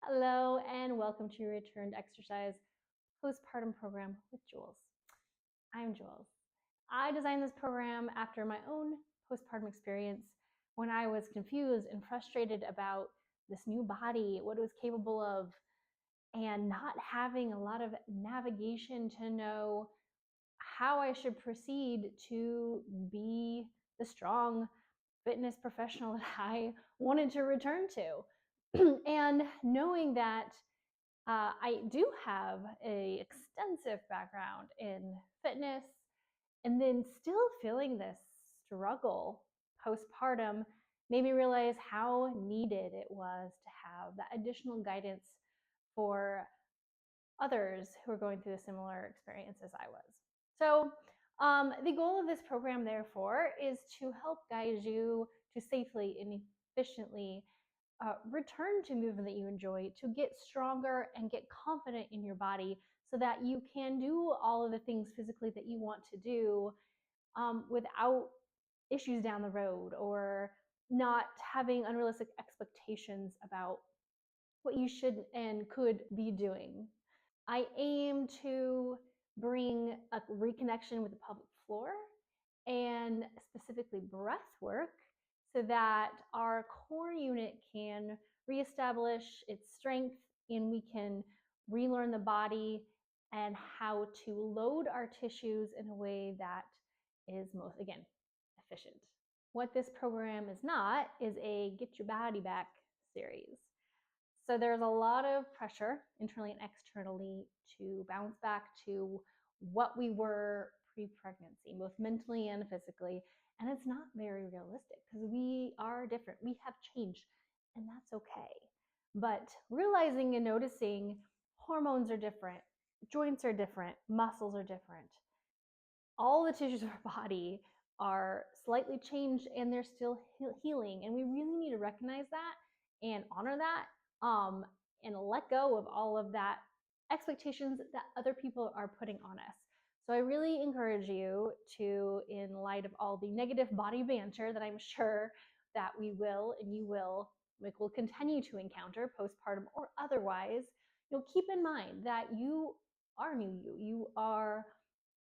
Hello and welcome to your Return to Exercise Postpartum program with Jules. I'm Jules. I designed this program after my own postpartum experience when I was confused and frustrated about this new body, what it was capable of, and not having a lot of navigation to know how I should proceed to be the strong fitness professional that I wanted to return to. And knowing that I do have an extensive background in fitness, and then still feeling this struggle postpartum made me realize how needed it was to have that additional guidance for others who are going through a similar experience as I was. So, the goal of this program, therefore, is to help guide you to safely and efficiently return to movement that you enjoy, to get stronger and get confident in your body so that you can do all of the things physically that you want to do without issues down the road or not having unrealistic expectations about what you should and could be doing. I aim to bring a reconnection with the pelvic floor and specifically breath work so that our core unit can reestablish its strength and we can relearn the body and how to load our tissues in a way that is most, again, efficient. What this program is not is a get your body back series. So there's a lot of pressure internally and externally to bounce back to what we were pre-pregnancy, both mentally and physically. And it's not very realistic because we are different. We have changed, and that's okay. But realizing and noticing hormones are different, joints are different, muscles are different. All the tissues of our body are slightly changed and they're still healing. And we really need to recognize that and honor that and let go of all of that expectations that other people are putting on us. So I really encourage you to, in light of all the negative body banter that I'm sure that we will and you will continue to encounter postpartum or otherwise, keep in mind that you are new you are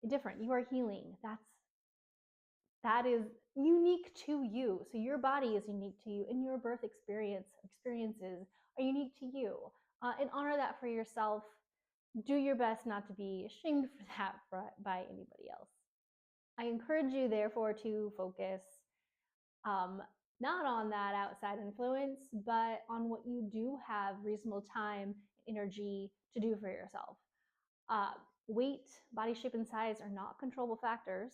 different, you are healing. That is unique to you. So your body is unique to you, and your birth experiences are unique to you. And honor that for yourself. Do your best not to be ashamed for that by anybody else. I encourage you, therefore, to focus not on that outside influence, but on what you do have reasonable time, energy to do for yourself. Weight, body shape, and size are not controllable factors,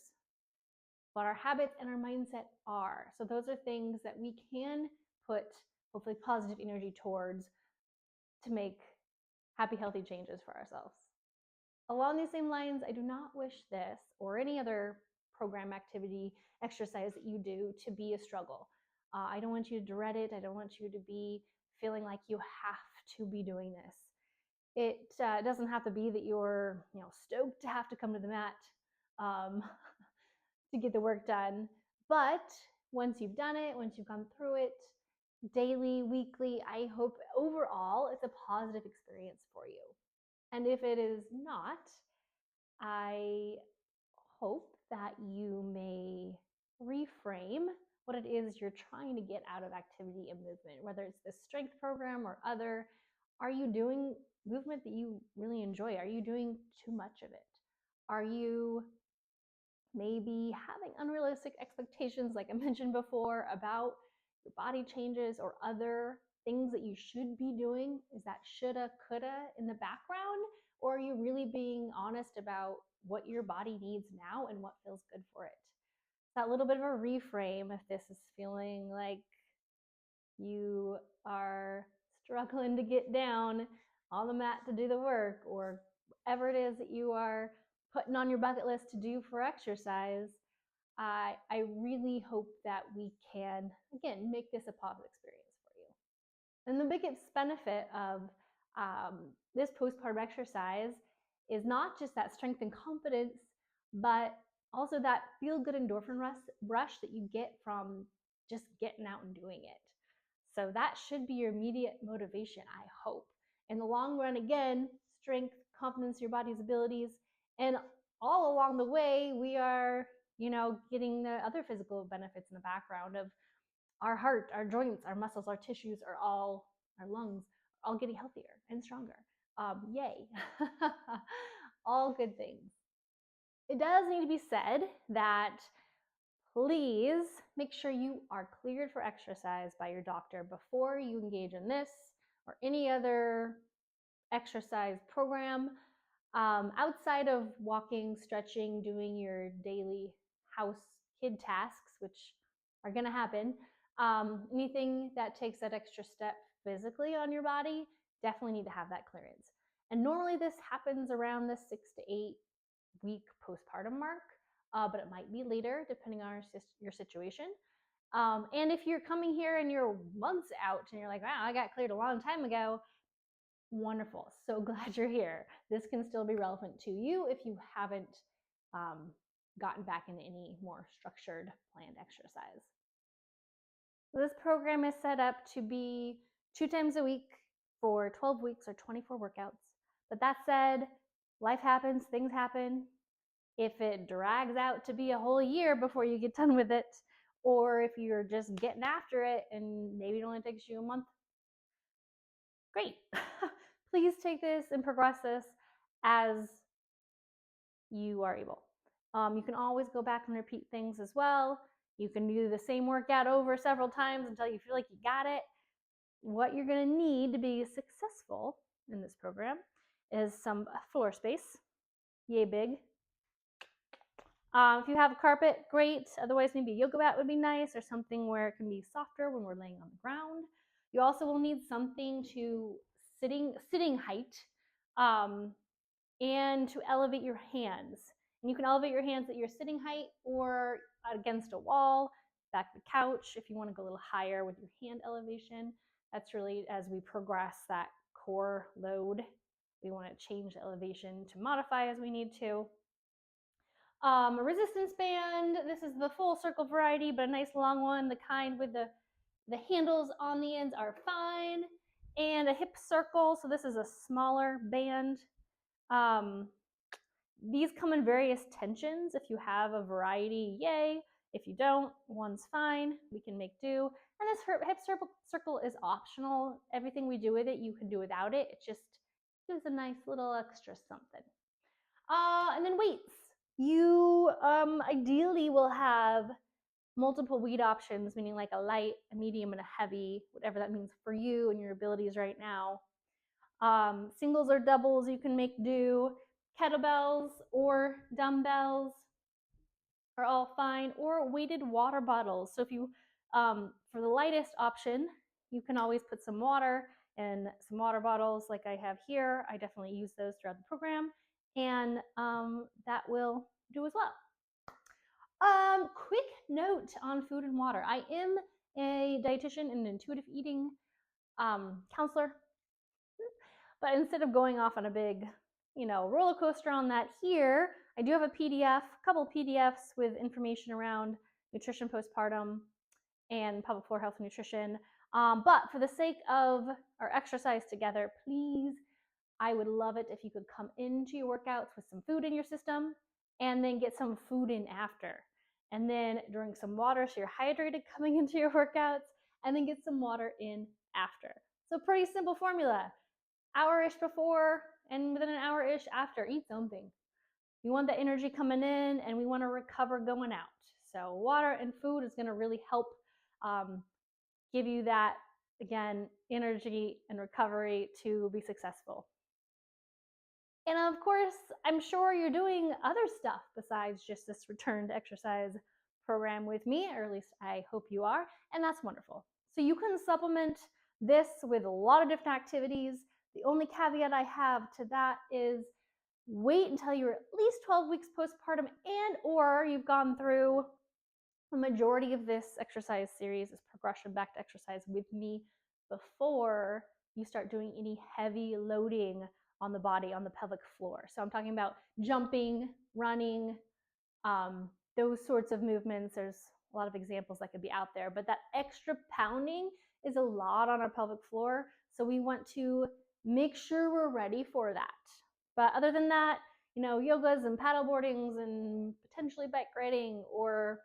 but our habits and our mindset are. So those are things that we can put hopefully positive energy towards to make happy, healthy changes for ourselves. Along these same lines, I do not wish this or any other program, activity, exercise that you do to be a struggle. I don't want you to dread it. I don't want you to be feeling like you have to be doing this. It doesn't have to be that you're stoked to have to come to the mat to get the work done. But once you've done it, once you've gone through it, daily, weekly, I hope overall it's a positive experience for you. And if it is not, I hope that you may reframe what it is you're trying to get out of activity and movement, whether it's this strength program or other. Are you doing movement that you really enjoy? Are you doing too much of it? Are you maybe having unrealistic expectations, like I mentioned before, about your body changes or other things that you should be doing? Is that shoulda, coulda in the background? Or are you really being honest about what your body needs now and what feels good for it? That little bit of a reframe, if this is feeling like you are struggling to get down on the mat to do the work, or whatever it is that you are putting on your bucket list to do for exercise, I really hope that we can, again, make this a positive experience for you. And the biggest benefit of this postpartum exercise is not just that strength and confidence, but also that feel-good endorphin rush that you get from just getting out and doing it. So that should be your immediate motivation, I hope. in the long run, again, strength, confidence in your body's abilities, and all along the way, we are, getting the other physical benefits in the background of our heart, our joints, our muscles, our tissues are all, our lungs, all getting healthier and stronger. Yay. All good things. It does need to be said that please make sure you are cleared for exercise by your doctor before you engage in this or any other exercise program. Outside of walking, stretching, doing your daily house kid tasks, which are going to happen, anything that takes that extra step physically on your body, definitely need to have that clearance. And normally this happens around the 6 to 8 week postpartum mark, but it might be later depending on your situation. And if you're coming here and you're months out and you're like, wow, I got cleared a long time ago, wonderful. So glad you're here. This can still be relevant to you if you haven't gotten back into any more structured, planned exercise. So this program is set up to be 2 times a week for 12 weeks or 24 workouts. But that said, life happens, things happen. If it drags out to be a whole year before you get done with it, or if you're just getting after it and maybe it only takes you a month, great. Please take this and progress this as you are able. You can always go back and repeat things as well. You can do the same workout over several times until you feel like you got it. What you're going to need to be successful in this program is some floor space. Yay big. If you have a carpet, great. Otherwise, maybe a yoga mat would be nice, or something where it can be softer when we're laying on the ground. You also will need something to sitting height, and to elevate your hands. And you can elevate your hands at your sitting height or against a wall, back of the couch if you want to go a little higher with your hand elevation. That's really as we progress that core load. We want to change the elevation to modify as we need to. A resistance band, this is the full circle variety, but a nice long one, the kind with the handles on the ends are fine. And a hip circle, so this is a smaller band. These come in various tensions. If you have a variety, yay. If you don't, one's fine. We can make do. And this hip circle is optional. Everything we do with it, you can do without it. It just gives a nice little extra something. And then weights. You ideally will have multiple weight options, meaning like a light, a medium, and a heavy, whatever that means for you and your abilities right now. Singles or doubles you can make do. Kettlebells or dumbbells are all fine, or weighted water bottles. So if you, for the lightest option, you can always put some water in some water bottles like I have here. I definitely use those throughout the program, and that will do as well. Quick note on food and water. I am a dietitian and intuitive eating counselor, but instead of going off on a big, roller coaster on that here, I do have a PDF, a couple PDFs with information around nutrition postpartum and pelvic floor health and nutrition. But for the sake of our exercise together, please, I would love it if you could come into your workouts with some food in your system and then get some food in after. And then drink some water so you're hydrated coming into your workouts, and then get some water in after. So pretty simple formula. Hour-ish before and within an hour-ish after, eat something. We want the energy coming in and we want to recover going out. So water and food is going to really help give you that, again, energy and recovery to be successful. And of course, I'm sure you're doing other stuff besides just this return to exercise program with me, or at least I hope you are, and that's wonderful. So you can supplement this with a lot of different activities. The only caveat I have to that is wait until you're at least 12 weeks postpartum and or you've gone through the majority of this exercise series, this progression back to exercise with me, before you start doing any heavy loading on the body, on the pelvic floor. So I'm talking about jumping, running, those sorts of movements. There's a lot of examples that could be out there, but that extra pounding is a lot on our pelvic floor. So we want to make sure we're ready for that. But other than that, yogas and paddle boardings and potentially bike riding or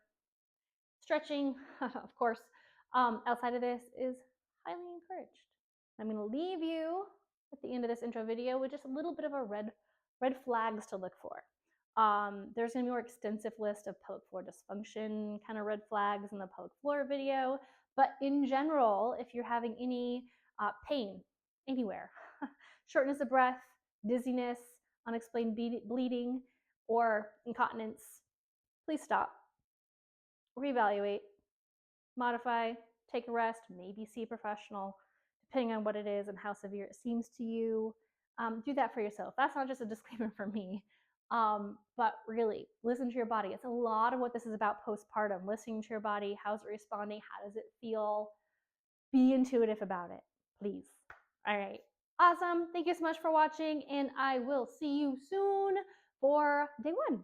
stretching, of course, outside of this is highly encouraged. I'm going to leave you at the end of this intro video with just a little bit of a red flags to look for. There's going to be a more extensive list of pelvic floor dysfunction kind of red flags in the pelvic floor video. But in general, if you're having any pain anywhere, shortness of breath, dizziness, unexplained bleeding, or incontinence, please stop, reevaluate, modify, take a rest, maybe see a professional, depending on what it is and how severe it seems to you. Do that for yourself. That's not just a disclaimer for me, but really listen to your body. It's a lot of what this is about postpartum, listening to your body. How's it responding? How does it feel? Be intuitive about it, please. All right. Awesome. Thank you so much for watching, and I will see you soon for day 1.